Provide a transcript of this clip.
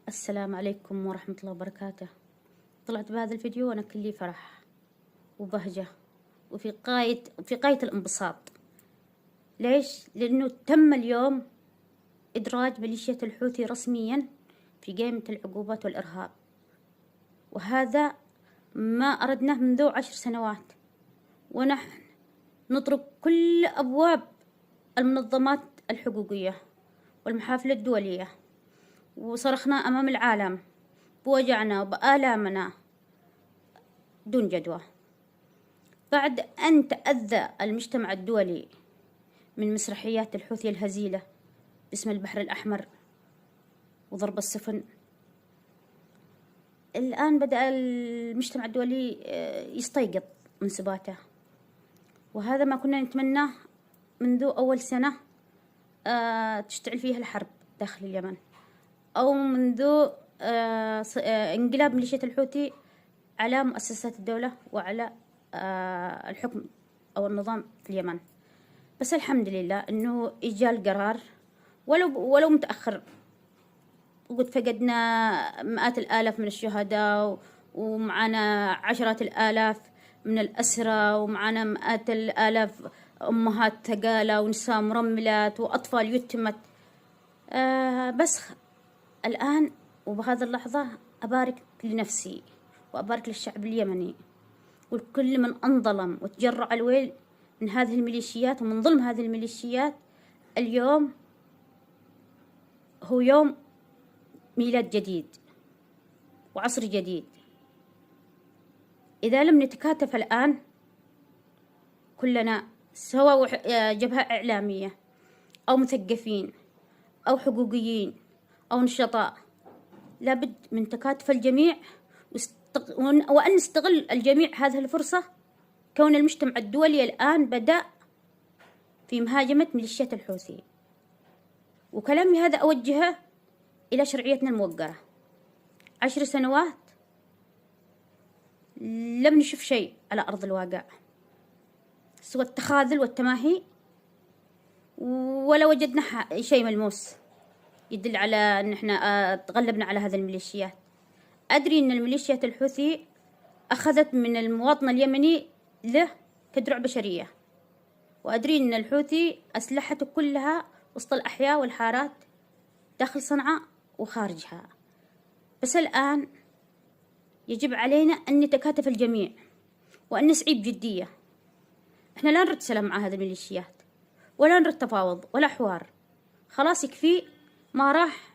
السلام عليكم ورحمة الله وبركاته. طلعت بهذا الفيديو وأنا كلي فرح وبهجة وفي غاية الانبساط. ليش؟ لأنه تم اليوم إدراج ميليشيا الحوثي رسميا في قائمة العقوبات والإرهاب، وهذا ما أردناه منذ 10 سنوات، ونحن نطرق كل أبواب المنظمات الحقوقية والمحافل الدولية، وصرخنا أمام العالم بوجعنا وبآلامنا دون جدوى. بعد أن تأذى المجتمع الدولي من مسرحيات الحوثي الهزيلة باسم البحر الأحمر وضرب السفن، الآن بدأ المجتمع الدولي يستيقظ من سباته، وهذا ما كنا نتمناه منذ أول سنة تشتعل فيها الحرب داخل اليمن، أو منذ انقلاب ميليشيا الحوثي على مؤسسات الدولة وعلى الحكم أو النظام في اليمن. بس الحمد لله أنه إجا القرار ولو متأخر، وقد فقدنا مئات الآلاف من الشهداء، ومعنا عشرات الآلاف من الأسرى، ومعنا مئات الآلاف أمهات ثقالة ونساء مرملات وأطفال يتمت. بس الآن وبهذه اللحظة أبارك لنفسي وأبارك للشعب اليمني ولكل من انظلم وتجرع الويل من هذه الميليشيات ومن ظلم هذه الميليشيات. اليوم هو يوم ميلاد جديد وعصر جديد. إذا لم نتكاتف الآن كلنا، سواء جبهة إعلامية أو مثقفين أو حقوقيين أو نشطاء، لابد من تكاتف الجميع، وأن نستغل الجميع هذه الفرصة، كون المجتمع الدولي الآن بدأ في مهاجمة ميليشيات الحوثي. وكلامي هذا أوجهه إلى شرعيتنا الموقرة. 10 سنوات لم نشوف شيء على أرض الواقع سوى التخاذل والتماهي، ولا وجدنا شيء ملموس يدل على أن احنا تغلبنا على هذه الميليشيات. أدري أن الميليشيات الحوثي أخذت من المواطن اليمني له كدرع بشرية، وأدري أن الحوثي أسلحته كلها وسط الأحياء والحارات داخل صنعاء وخارجها. بس الآن يجب علينا أن نتكاتف الجميع وأن نسعي بجدية. احنا لا نرد سلام مع هذه الميليشيات، ولا نرد تفاوض ولا حوار. خلاص يكفي ما راح